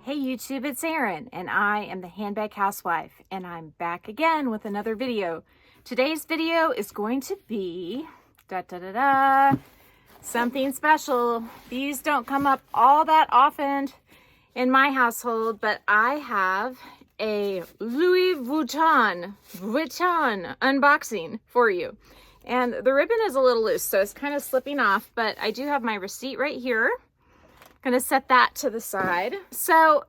Hey YouTube, it's Erin, and I am the Handbag Housewife, and I'm back again with another video. Today's video is going to be something special. These don't come up all that often in my household, but I have a Louis Vuitton unboxing for you. And the ribbon is a little loose, so it's kind of slipping off, but I do have my receipt right here. Gonna set that to the side. So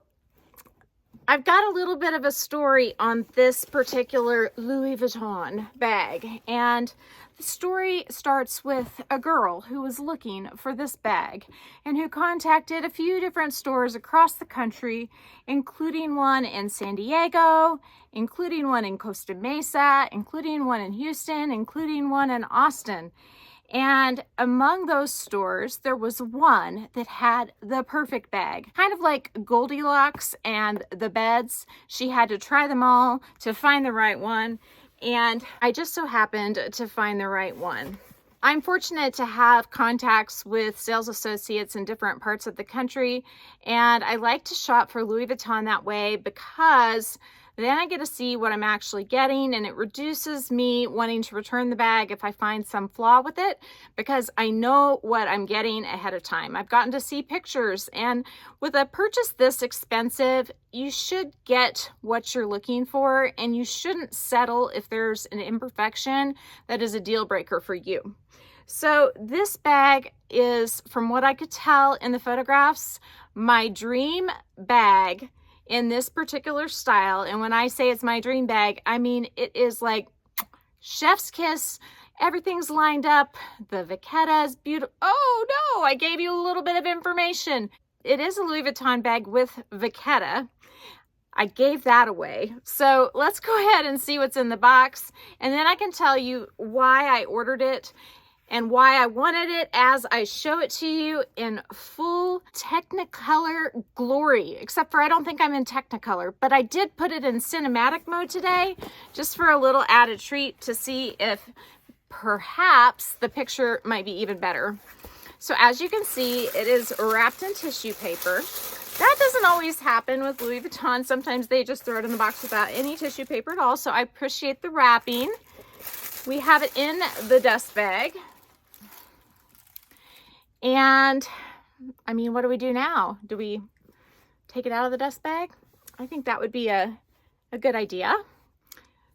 I've got a little bit of a story on this particular Louis Vuitton bag, and the story starts with a girl who was looking for this bag and who contacted a few different stores across the country, including one in San Diego, including one in Costa Mesa, including one in Houston, including one in Austin. And among those stores, there was one that had the perfect bag. Kind of like Goldilocks and the beds. She had to try them all to find the right one. And I just so happened to find the right one. I'm fortunate to have contacts with sales associates in different parts of the country. And I like to shop for Louis Vuitton that way because then I get to see what I'm actually getting, and it reduces me wanting to return the bag if I find some flaw with it, because I know what I'm getting ahead of time. I've gotten to see pictures, and with a purchase this expensive, you should get what you're looking for, and you shouldn't settle if there's an imperfection that is a deal breaker for you. So this bag is, from what I could tell in the photographs, my dream bag in this particular style. And when I say it's my dream bag, I mean it is like chef's kiss. Everything's lined up. The vachetta is beautiful. Oh no, I gave you a little bit of information. It is a Louis Vuitton bag with vachetta. I gave that away. So let's go ahead and see what's in the box, and then I can tell you why I ordered it and why I wanted it as I show it to you in full Technicolor glory. Except for I don't think I'm in Technicolor, but I did put it in cinematic mode today, just for a little added treat to see if perhaps the picture might be even better. So as you can see, it is wrapped in tissue paper. That doesn't always happen with Louis Vuitton. Sometimes they just throw it in the box without any tissue paper at all, so I appreciate the wrapping. We have it in the dust bag. And I mean, what do we do now? Do we take it out of the dust bag? I think that would be a good idea.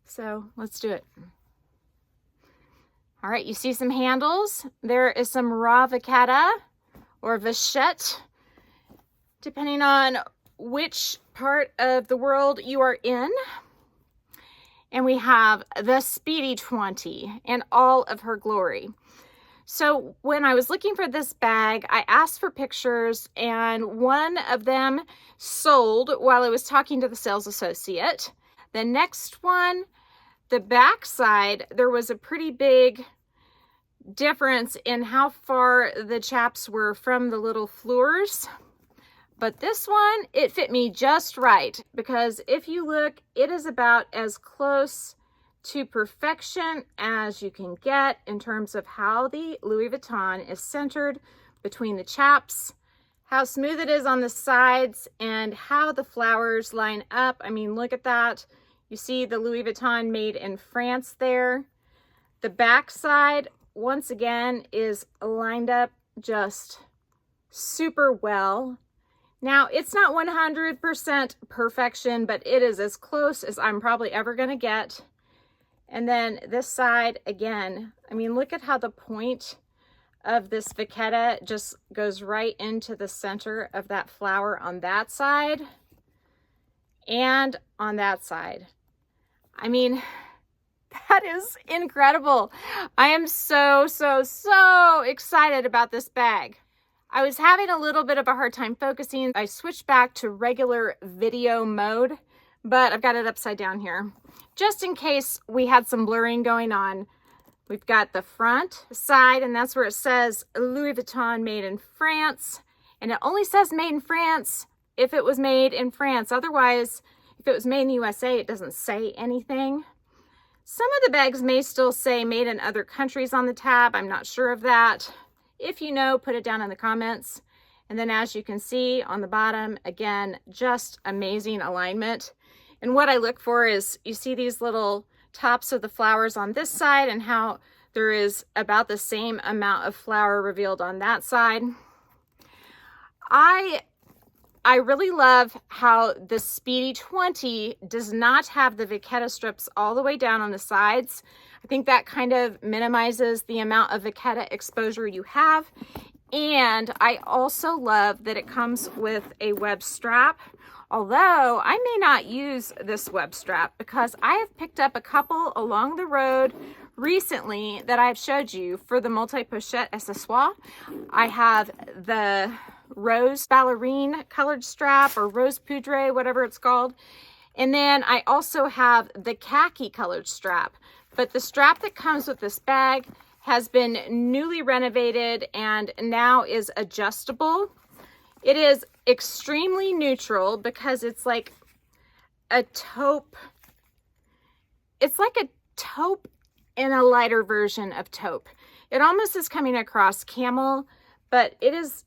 So let's do it. All right, you see some handles. There is some raw vachetta or vachette, depending on which part of the world you are in. And we have the Speedy 20 in all of her glory. So when I was looking for this bag, I asked for pictures, and one of them sold while I was talking to the sales associate. The next one, the back side, there was a pretty big difference in how far the chaps were from the little fleurs. But this one, it fit me just right, because if you look, it is about as close to perfection as you can get in terms of how the Louis Vuitton is centered between the chaps, how smooth it is on the sides, and how the flowers line up. I mean, look at that. You see the Louis Vuitton made in France there. The back side, once again, is lined up just super well. Now, it's not 100% perfection, but it is as close as I'm probably ever gonna get. And then this side, again, I mean, look at how the point of this vachetta just goes right into the center of that flower on that side and on that side. I mean, that is incredible. I am so excited about this bag. I was having a little bit of a hard time focusing. I switched back to regular video mode, but I've got it upside down here. Just in case we had some blurring going on, we've got the front side, and that's where it says Louis Vuitton made in France. And it only says made in France if it was made in France. Otherwise, if it was made in the USA, it doesn't say anything. Some of the bags may still say made in other countries on the tab. I'm not sure of that. If you know, put it down in the comments. And then as you can see on the bottom, again, just amazing alignment. And what I look for is, you see these little tops of the flowers on this side and how there is about the same amount of flower revealed on that side. I really love how the Speedy 20 does not have the vachetta strips all the way down on the sides. I think that kind of minimizes the amount of vachetta exposure you have. And I also love that it comes with a web strap, although I may not use this web strap because I have picked up a couple along the road recently that I've showed you for the multi-pochette accessoire. I have the rose ballerine colored strap, or rose poudre, whatever it's called. And then I also have the khaki colored strap. But the strap that comes with this bag has been newly renovated and now is adjustable. It is extremely neutral because it's like a taupe. It's like a taupe in a lighter version of taupe. It almost is coming across camel, but it is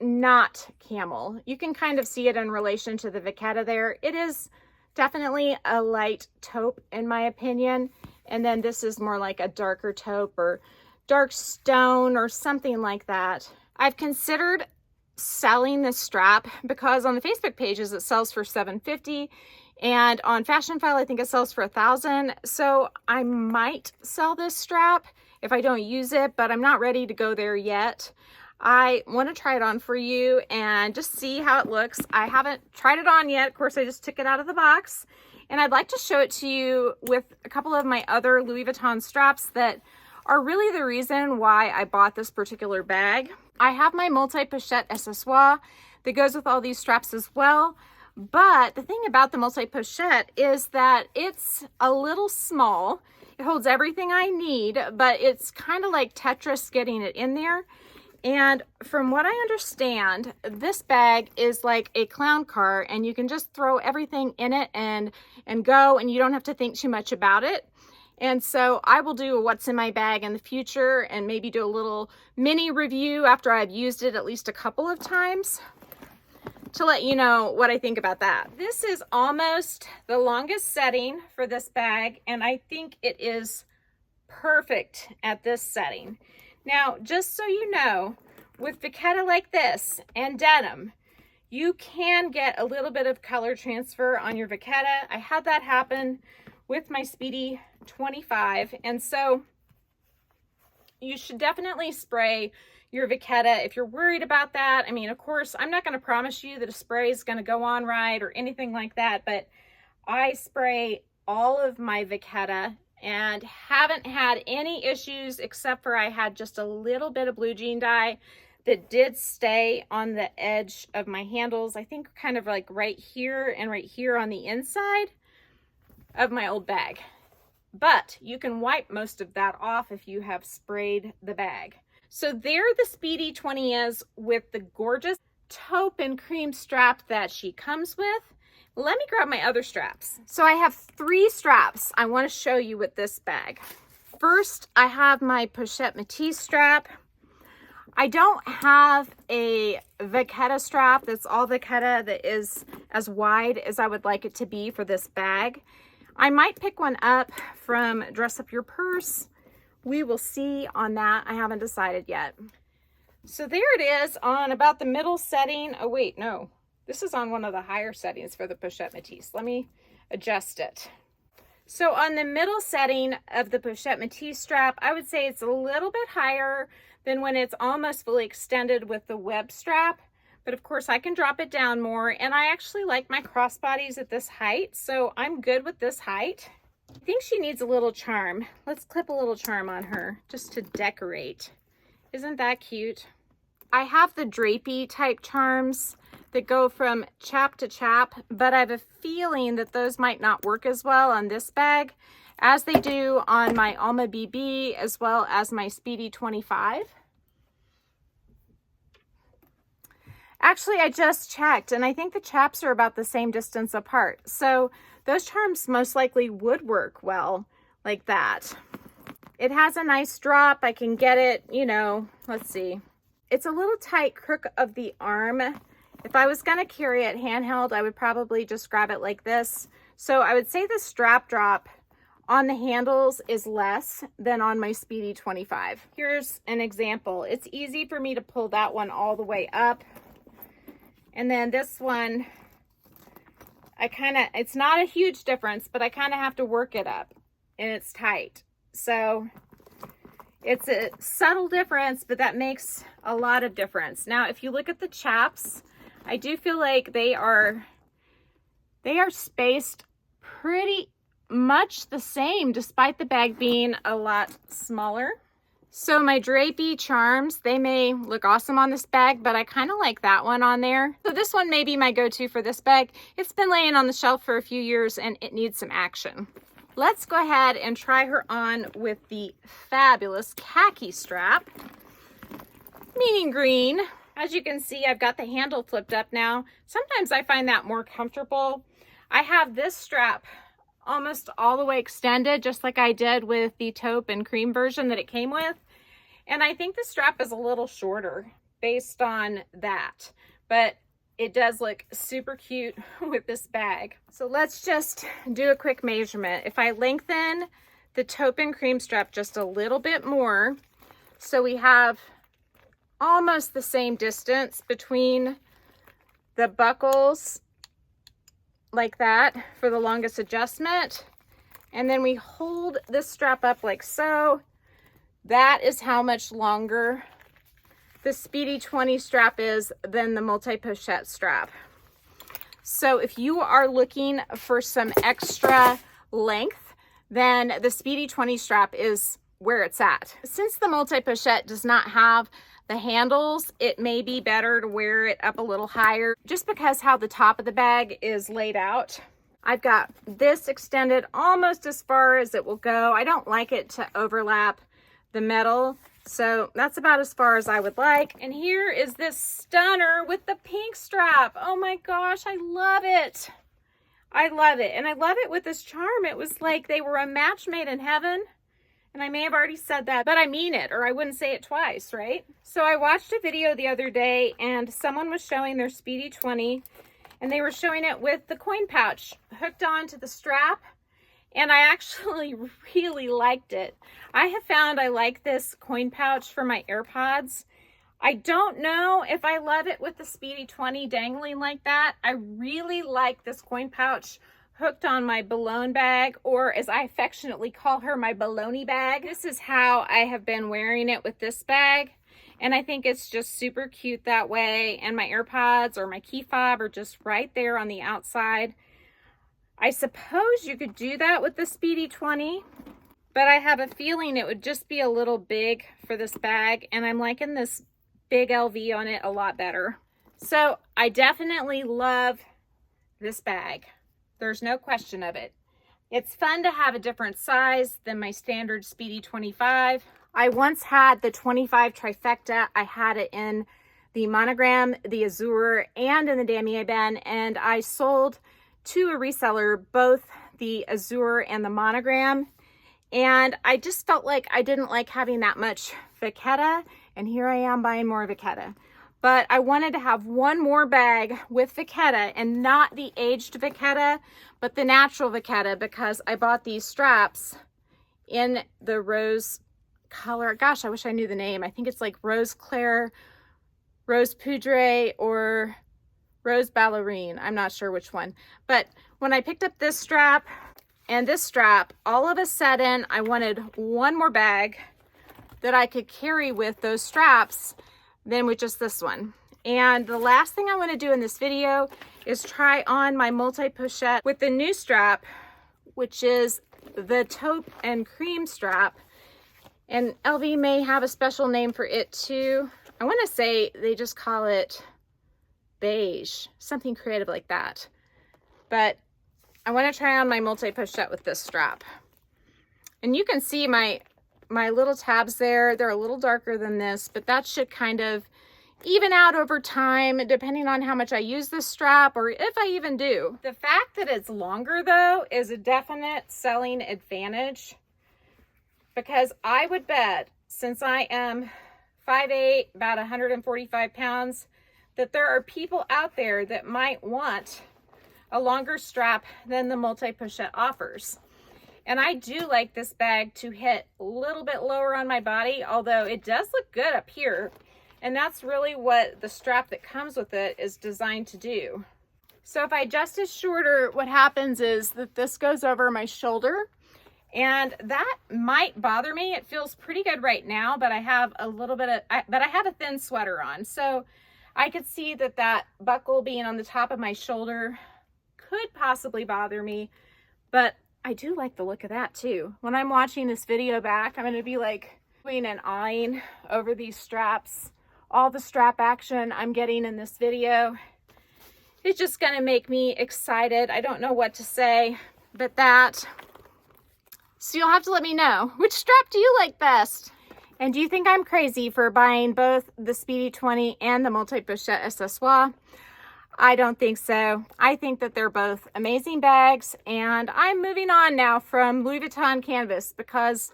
not camel. You can kind of see it in relation to the vachetta there. It is definitely a light taupe in my opinion. And then this is more like a darker taupe or dark stone or something like that. I've considered selling this strap because on the Facebook pages it sells for $750 and on Fashion File I think it sells for $1,000. So I might sell this strap if I don't use it, but I'm not ready to go there yet. I want to try it on for you and just see how it looks. I haven't tried it on yet. Of course, I just took it out of the box. And I'd like to show it to you with a couple of my other Louis Vuitton straps that are really the reason why I bought this particular bag. I have my multi-pochette accessoire that goes with all these straps as well. But the thing about the multi-pochette is that it's a little small. It holds everything I need, but it's kind of like Tetris getting it in there. And from what I understand, this bag is like a clown car and you can just throw everything in it and go, and you don't have to think too much about it. And so I will do a what's in my bag in the future and maybe do a little mini review after I've used it at least a couple of times to let you know what I think about that. This is almost the longest setting for this bag, and I think it is perfect at this setting. Now, just so you know, with vachetta like this and denim, you can get a little bit of color transfer on your vachetta. I had that happen with my Speedy 25, and so you should definitely spray your vachetta if you're worried about that. I mean, of course, I'm not going to promise you that a spray is going to go on right or anything like that, but I spray all of my vachetta and haven't had any issues except for I had just a little bit of blue jean dye that did stay on the edge of my handles. I think kind of like right here and right here on the inside of my old bag. But you can wipe most of that off if you have sprayed the bag. So there the Speedy 20 is with the gorgeous taupe and cream strap that she comes with. Let me grab my other straps. So I have 3 straps I want to show you with this bag. First, I have my Pochette Métis strap. I don't have a vachetta strap that's all vachetta that is as wide as I would like it to be for this bag. I might pick one up from Dress Up Your Purse. We will see on that. I haven't decided yet. So there it is on about the middle setting. Oh wait, no. This is on one of the higher settings for the Pochette Métis. Let me adjust it. So on the middle setting of the Pochette Métis strap, I would say it's a little bit higher than when it's almost fully extended with the web strap. But of course I can drop it down more, and I actually like my crossbodies at this height, so I'm good with this height. I think she needs a little charm. Let's clip a little charm on her just to decorate. Isn't that cute? I have the drapey type charms that go from chap to chap, but I have a feeling that those might not work as well on this bag as they do on my Alma BB as well as my Speedy 25. Actually, I just checked and I think the chaps are about the same distance apart. So those charms most likely would work well like that. It has a nice drop. I can get it, you know, let's see. it's a little tight crook of the arm. If I was gonna carry it handheld, I would probably just grab it like this. So I would say the strap drop on the handles is less than on my Speedy 25. Here's an example. It's easy for me to pull that one all the way up. And then this one, it's not a huge difference, but I kind of have to work it up and it's tight. So it's a subtle difference, but that makes a lot of difference. Now, if you look at the chaps, I do feel like they are spaced pretty much the same, despite the bag being a lot smaller. So my drapey charms, they may look awesome on this bag, but I kind of like that one on there. So this one may be my go-to for this bag. It's been laying on the shelf for a few years and it needs some action. Let's go ahead and try her on with the fabulous khaki strap, meaning green. As you can see, I've got the handle flipped up now. Sometimes I find that more comfortable. I have this strap almost all the way extended, just like I did with the taupe and cream version that it came with. And I think the strap is a little shorter based on that, but it does look super cute with this bag. So let's just do a quick measurement. If I lengthen the taupe and cream strap just a little bit more, so we have almost the same distance between the buckles like that for the longest adjustment, and then we hold this strap up like so. That is how much longer the Speedy 20 strap is than the multi-pochette strap. So if you are looking for some extra length, then the Speedy 20 strap is where it's at. Since the multi-pochette does not have the handles, it may be better to wear it up a little higher just because how the top of the bag is laid out. I've got this extended almost as far as it will go. I don't like it to overlap the metal, so that's about as far as I would like. And here is this stunner with the pink strap. Oh my gosh, I love it. I love it. And I love it with this charm. It was like they were a match made in heaven. And I may have already said that, but I mean it, or I wouldn't say it twice, right? So I watched a video the other day and someone was showing their Speedy 20 and they were showing it with the coin pouch hooked onto the strap. And I actually really liked it. I have found I like this coin pouch for my AirPods. I don't know if I love it with the Speedy 20 dangling like that. I really like this coin pouch hooked on my balloon bag, or as I affectionately call her, my baloney bag. This is how I have been wearing it with this bag, and I think it's just super cute that way. And my AirPods or my key fob are just right there on the outside. I suppose you could do that with the Speedy 20, but I have a feeling it would just be a little big for this bag, and I'm liking this big LV on it a lot better. So I definitely love this bag. There's no question of it. It's fun to have a different size than my standard Speedy 25. I once had the 25 trifecta. I had it in the Monogram, the Azure, and in the Damier Ben, and I sold to a reseller both the Azure and the Monogram, and I just felt like I didn't like having that much vachetta, and here I am buying more vachetta. But I wanted to have one more bag with vachetta, and not the aged vachetta, but the natural vachetta, because I bought these straps in the rose color. Gosh, I wish I knew the name. I think it's like Rose Claire, Rose Poudre, or Rose Ballerine. I'm not sure which one. But when I picked up this strap and this strap, all of a sudden I wanted one more bag that I could carry with those straps than with just this one. And the last thing I want to do in this video is try on my multi-pochette with the new strap, which is the taupe and cream strap. And LV may have a special name for it too. I want to say they just call it beige, something creative like that. But I want to try on my multi-pochette with this strap. And you can see my little tabs there. They're a little darker than this, but that should kind of even out over time, depending on how much I use this strap, or if I even do. The fact that it's longer though is a definite selling advantage, because I would bet, since I am 5'8", about 145 pounds, that there are people out there that might want a longer strap than the multi-pochette offers. And I do like this bag to hit a little bit lower on my body, although it does look good up here. And that's really what the strap that comes with it is designed to do. So if I adjust it shorter, what happens is that this goes over my shoulder, and that might bother me. It feels pretty good right now, but I have a little bit of, but I have a thin sweater on. So I could see that that buckle being on the top of my shoulder could possibly bother me, but I do like the look of that too. When I'm watching this video back, I'm going to be like doing and eyeing over these straps. All the strap action I'm getting in this video, it's just going to make me excited. I don't know what to say, but that. So you'll have to let me know, which strap do you like best? And do you think I'm crazy for buying both the Speedy 20 and the multi-pochette accessoire? I don't think so. I think that they're both amazing bags, and I'm moving on now from Louis Vuitton canvas because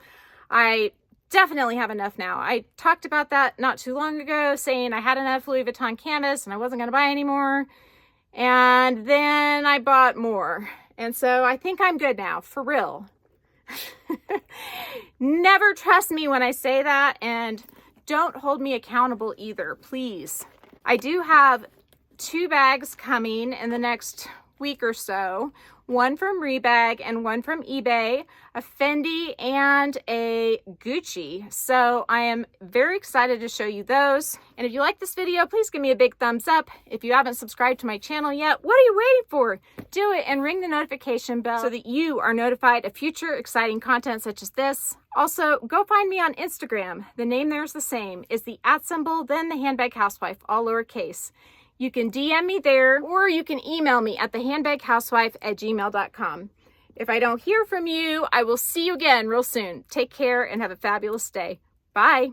I definitely have enough now. I talked about that not too long ago, saying I had enough Louis Vuitton canvas and I wasn't going to buy any more. And then I bought more. And so I think I'm good now, for real. Never trust me when I say that, and don't hold me accountable either, please. I do have 2 bags coming in the next week or so, one from Rebag and one from eBay, a Fendi and a Gucci. So I am very excited to show you those. And if you like this video, please give me a big thumbs up. If you haven't subscribed to my channel yet, what are you waiting for? Do it and ring the notification bell so that you are notified of future exciting content such as this. Also, go find me on Instagram. The name there is the same. It's the @ then the handbag housewife, all lowercase. You can DM me there, or you can email me at thehandbaghousewife@gmail.com. If I don't hear from you, I will see you again real soon. Take care and have a fabulous day. Bye.